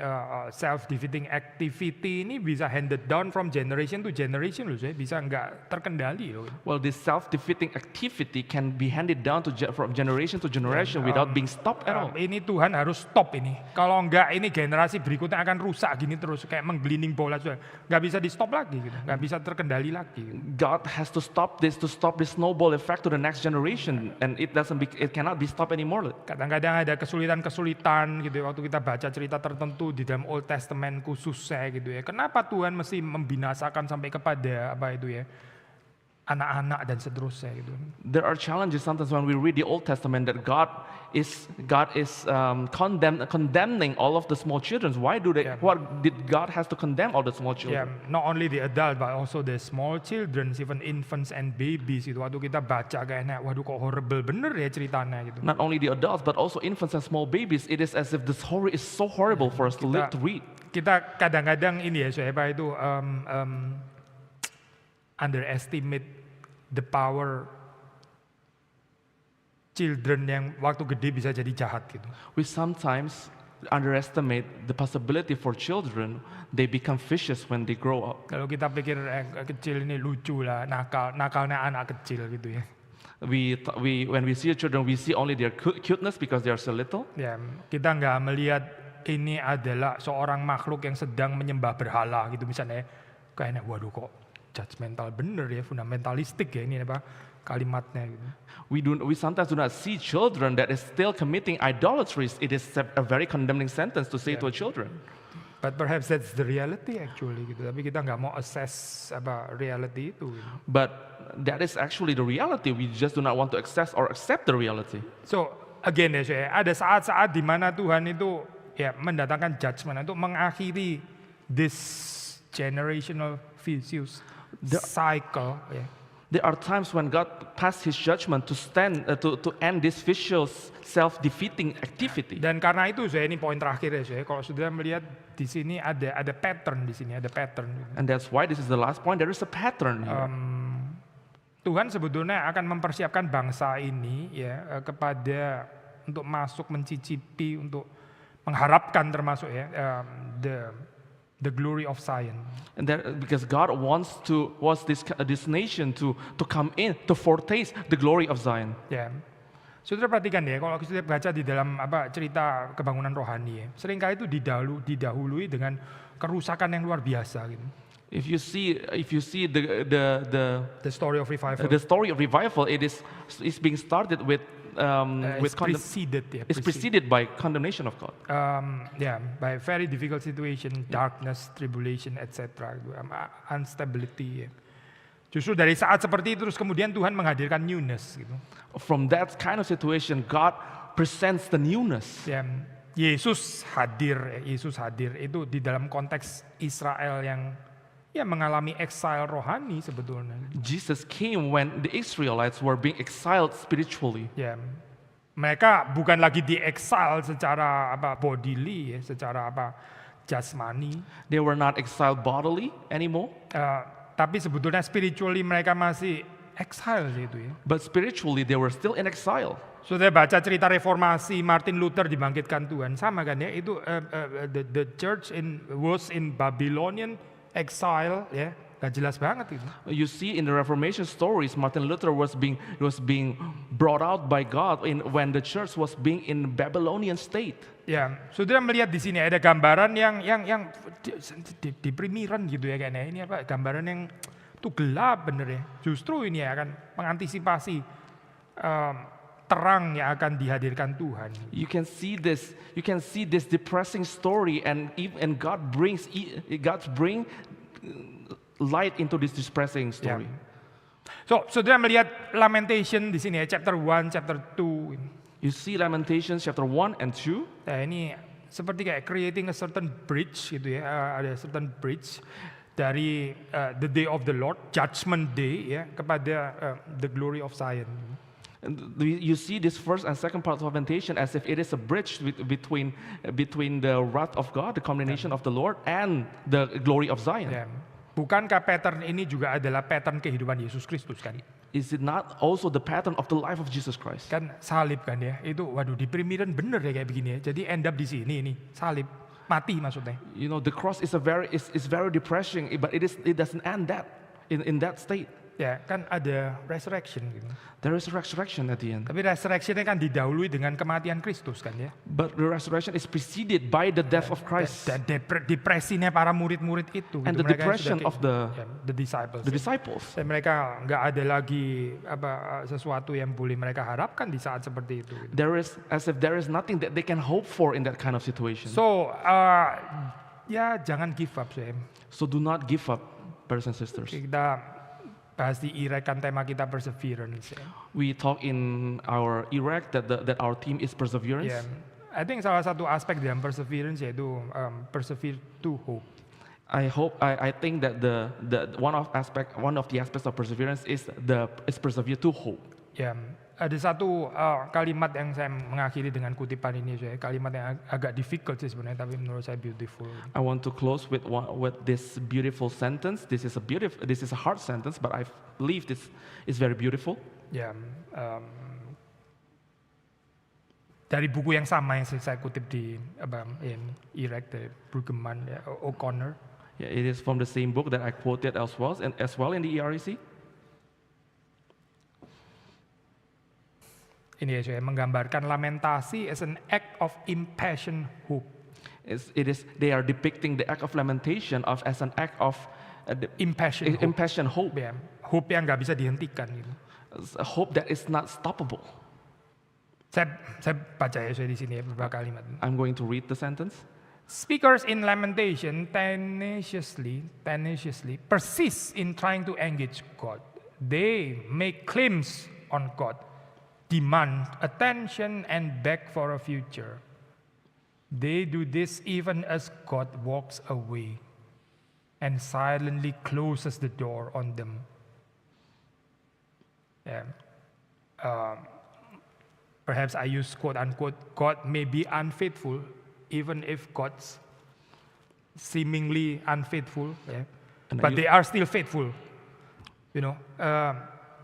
self-defeating activity ini bisa handed down from generation to generation loh, bisa nggak terkendali loh. Well, this self-defeating activity can be handed down from generation to generation without being stopped at all. Ini Tuhan harus stop ini. Kalau nggak ini generasi berikutnya akan rusak gini terus kayak menggelinding bola sudah. Nggak bisa di stop lagi, gitu. Nggak bisa terkendali lagi. God has to stop this snowball effect to the next generation, and it cannot be stopped anymore. Kadang-kadang ada kesulitan-kesulitan gitu ya, waktu kita baca cerita tertentu di dalam Old Testament khususnya gitu ya. Kenapa Tuhan mesti membinasakan sampai kepada apa itu ya, anak-anak dan seterusnya gitu. There are challenges sometimes when we read the Old Testament that God is condemning all of the small children. Why what did God has to condemn all the small Ya, children? not only the adult but also the small children, even infants and babies gitu. Waktu kita baca kayaknya, waduh kok horrible bener ya ceritanya gitu. Not only the adults but also infants and small babies. It is as if the story is so horrible for us to read. Kita kadang-kadang ini ya, siapa itu underestimate the power children yang waktu gede bisa jadi jahat gitu. We sometimes underestimate the possibility for children. They become vicious when they grow up. Kalau kita pikir kecil ini lucu lah, nakalnya anak kecil gitu ya. When we see children, we see only their cuteness because they are so little. Ya, kita nggak melihat ini adalah seorang makhluk yang sedang menyembah berhala gitu misalnya. Kayaknya waduh kok judgmental bener ya, fundamentalistik ya ini apa kalimatnya gitu. We sometimes do not see children that is still committing idolatries. It is a very condemning sentence to say to a children. But perhaps that's the reality actually gitu. Tapi kita nggak mau assess apa reality itu. Gitu. But that is actually the reality. We just do not want to access or accept the reality. So again ya, ada saat-saat di mana Tuhan itu ya mendatangkan judgment untuk mengakhiri this generational vicious cycle. Ya. There are times when God passed His judgment to end this vicious self-defeating activity. Dan karena itu ini poin terakhir ya, kalau sudah melihat di sini ada pattern di sini, ada pattern. And that's why this is the last point. There is a pattern here. Tuhan sebetulnya akan mempersiapkan bangsa ini ya kepada untuk masuk mencicipi, untuk mengharapkan termasuk ya the glory of Zion. And that because God wants this nation to come in to foretaste the glory of Zion. Ya, saudara perhatikan ya, kalau kita baca di dalam cerita kebangunan rohani ya, seringkali itu didahului dengan kerusakan yang luar biasa gitu. If you see the story of revival, the story of revival, it's being started with it's preceded by condemnation of God. By very difficult situation, darkness, tribulation, etc. Instability. Ya. Justru dari saat seperti itu terus kemudian Tuhan menghadirkan newness. Gitu. From that kind of situation, God presents the newness. Ya, Yesus hadir itu di dalam konteks Israel yang mengalami exile rohani sebetulnya. Jesus came when the Israelites were being exiled spiritually. Ya, mereka bukan lagi di-exile secara bodily, ya, secara jasmani. They were not exiled bodily anymore. Tapi sebetulnya spiritually mereka masih exile gitu ya. But spiritually they were still in exile. Sudah baca cerita reformasi Martin Luther dibangkitkan Tuhan, sama kan ya, itu the church was in Babylonian exile ya, gak jelas banget itu. You see in the Reformation stories, Martin Luther was being brought out by God when the church was being in Babylonian state. Ya, saudara melihat di sini ada gambaran yang deprimiran gitu ya kayaknya. Ini gambaran yang tuh gelap bener ya. Justru ini akan mengantisipasi terang yang akan dihadirkan Tuhan. You can see this depressing story, and God brings light into this depressing story. So, saudara melihat Lamentation di sini ya, chapter 1, chapter 2. You see Lamentations chapter 1 and 2. Nah, ini seperti kayak creating a certain bridge gitu ya, ada certain bridge dari the day of the Lord, judgment day ya, kepada the glory of Zion. And you see this first and second part of Lamentation as if it is a bridge between the wrath of God, the condemnation of the Lord, and the glory of Zion. Ya. Bukankah pattern ini juga adalah pattern kehidupan Yesus Kristus kan? Is it not also the pattern of the life of Jesus Christ? Kan salib kan ya, itu waduh deprimiran bener ya kayak begini ya. Jadi end up di sini ini salib, mati maksudnya. You know, the cross is very depressing, but it doesn't end that in that state. Ya, kan ada resurrection gitu. There is resurrection at the end. Tapi resurrectionnya kan didahului dengan kematian Kristus kan ya. But the resurrection is preceded by the death of Christ Dan depresinya para murid-murid itu. and gitu. the Mereka yang depression sudah of the the disciples. disciples. Dan mereka nggak ada lagi sesuatu yang boleh mereka harapkan di saat seperti itu. Gitu. There is as if there is nothing that they can hope for in that kind of situation. So ya jangan give up Sam. So do not give up, brothers and sisters. Kita bahas di Irek kan tema kita perseverance. Ya. We talk in our Iraq that our team is perseverance. Yeah. I think salah satu aspek dalam perseverance yaitu persevere to hope. I think that one of the aspects of perseverance is persevere to hope. Ya, ada satu kalimat yang saya mengakhiri dengan kutipan ini, saya kalimat yang agak difficult sih sebenarnya, tapi menurut saya beautiful. I want to close with this beautiful sentence. This is a hard sentence, but I believe this is very beautiful. Ya, dari buku yang sama yang saya kutip di Iraq dari Brueggemann, ya, O'Connor. Yeah, it is from the same book that I quoted as well in the EREC. Ini ya, saya menggambarkan lamentasi as an act of impassioned hope. They are depicting the act of lamentation as an act of impassioned hope. Ya, hope yang nggak bisa dihentikan gitu. A hope that is not stoppable. Saya baca ya saya di sini ya beberapa kalimat. I'm going to read the sentence. Speakers in lamentation tenaciously persist in trying to engage God. They make claims on God, demand attention and beg for a future. They do this even as God walks away and silently closes the door on them. Perhaps I use quote unquote, God may be unfaithful even if God's seemingly unfaithful, but they are still faithful. You know,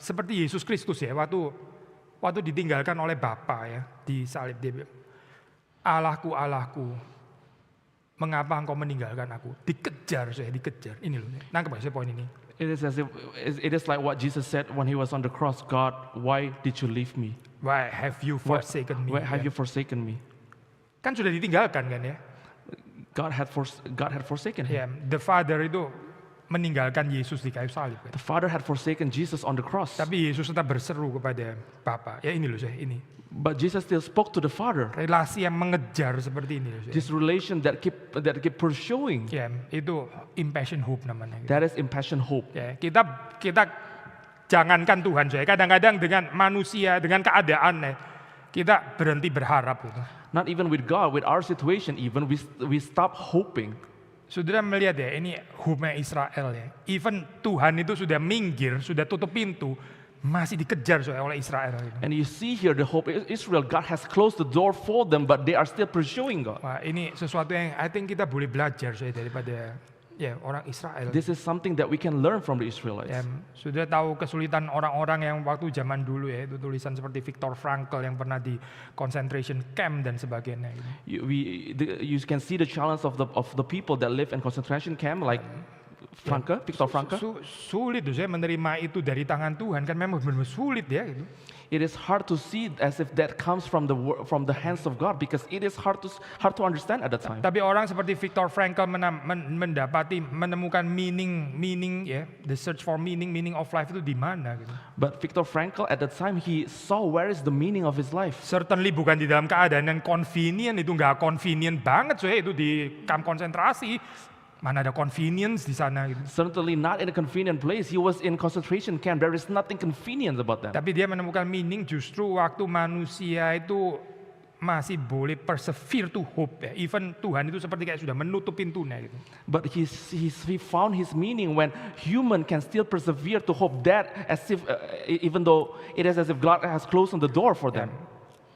seperti Yesus Kristus ya, waktu ditinggalkan oleh Bapa ya di salib, dia bilang, Allahku, Allahku, mengapa engkau meninggalkan aku? Dikejar. Ini loh, nangkep saya poin ini. It is like what Jesus said when he was on the cross. God, why did you leave me? Why have you forsaken me? Why have you forsaken me? Kan sudah ditinggalkan kan ya? God had forsaken him. Ya, the Father itu meninggalkan Yesus di kayu salib. Kan? The Father had forsaken Jesus on the cross. Tapi Yesus tetap berseru kepada Bapa. Ya ini loh saya ini. But Jesus still spoke to the Father. Relasi yang mengejar seperti ini loh saya. This relation that keep pursuing. Ya, itu impassioned hope namanya. Gitu. That is impassioned hope. Ya, kita jangankan Tuhan saya. Kadang-kadang dengan manusia, dengan keadaan kita berhenti berharap. Gitu. Not even with God, with our situation even, we stop hoping. Saudara melihat ya, ini hope-nya Israel ya. Even Tuhan itu sudah minggir, sudah tutup pintu, masih dikejar oleh Israel. Gitu. And you see here the hope Israel, God has closed the door for them, but they are still pursuing God. Wah, ini sesuatu yang I think kita boleh belajar daripada orang Israel. This is something that we can learn from the Israelites. Ya, sudah tahu kesulitan orang-orang yang waktu zaman dulu ya, itu tulisan seperti Viktor Frankl yang pernah di concentration camp dan sebagainya. Gitu. You can see the challenge of the people that live in concentration camp, like Viktor Frankl. Sulit saya menerima itu dari tangan Tuhan, kan memang benar-benar sulit ya. Gitu. It is hard to see as if that comes from the hands of God, because it is hard to understand at that time. Tapi orang seperti Viktor Frankl menemukan meaning ya, the search for meaning of life itu di mana gitu. But Viktor Frankl at that time he saw where is the meaning of his life. Certainly bukan di dalam keadaan yang convenient, itu nggak convenient banget itu di kamp konsentrasi. Mana ada convenience di sana gitu. Certainly not in a convenient place. He was in concentration camp. There is nothing convenient about that. Tapi dia menemukan meaning justru waktu manusia itu masih boleh persevere to hope ya. Even Tuhan itu seperti kayak sudah menutup pintunya gitu. But he found his meaning when human can still persevere to hope, that as if even though it is as if God has closed on the door for them.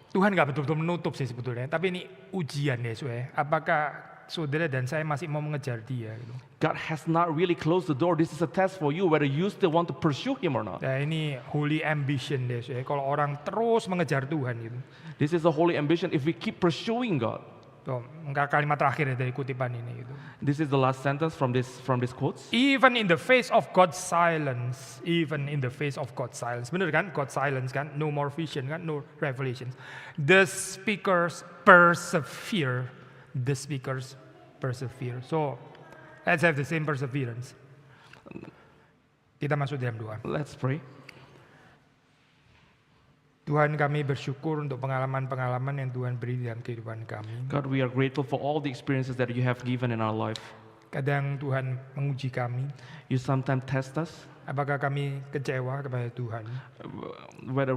Tuhan nggak betul-betul menutup sih sebetulnya. Tapi ini ujian ya, apakah saudara dan saya masih mau mengejar dia gitu. God has not really closed the door. This is a test for you whether you still want to pursue him or not. Nah, ini holy ambition deh, kalau orang terus mengejar Tuhan gitu. This is a holy ambition if we keep pursuing God. So, kalimat terakhir ya dari kutipan ini gitu. This is the last sentence from this quotes. Even in the face of God's silence, bener kan? God's silence kan, no more vision kan, no revelations. The speakers persevere. So, let's have the same perseverance. Kita masuk dalam doa. Let's pray. Tuhan, kami bersyukur untuk pengalaman-pengalaman yang Tuhan beri dalam kehidupan kami. God, we are grateful for all the experiences that you have given in our life. Kadang Tuhan menguji kami. You sometimes test us, Apakah kami kecewa kepada Tuhan, whether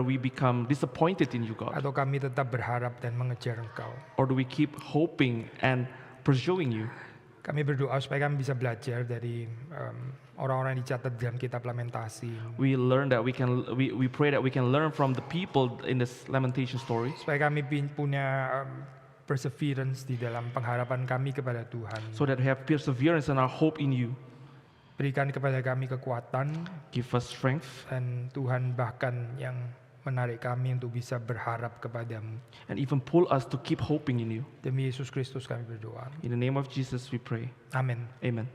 we become disappointed in you, God, atau kami tetap berharap dan mengejar Engkau. or do we keep hoping and pursuing you? Kami berdoa supaya kami bisa belajar dari orang-orang yang dicatat dalam kitab Lamentasi. We pray that we can learn from the people in this lamentation story, Supaya kami punya perseverance di dalam pengharapan kami kepada Tuhan. so that we have perseverance and our hope in you. Berikan kepada kami kekuatan, Give us strength dan Tuhan bahkan yang menarik kami untuk bisa berharap kepadamu. and even pull us to keep hoping in you. Demi Yesus Kristus kami berdoa. In the name of Jesus we pray. Amin. Amen.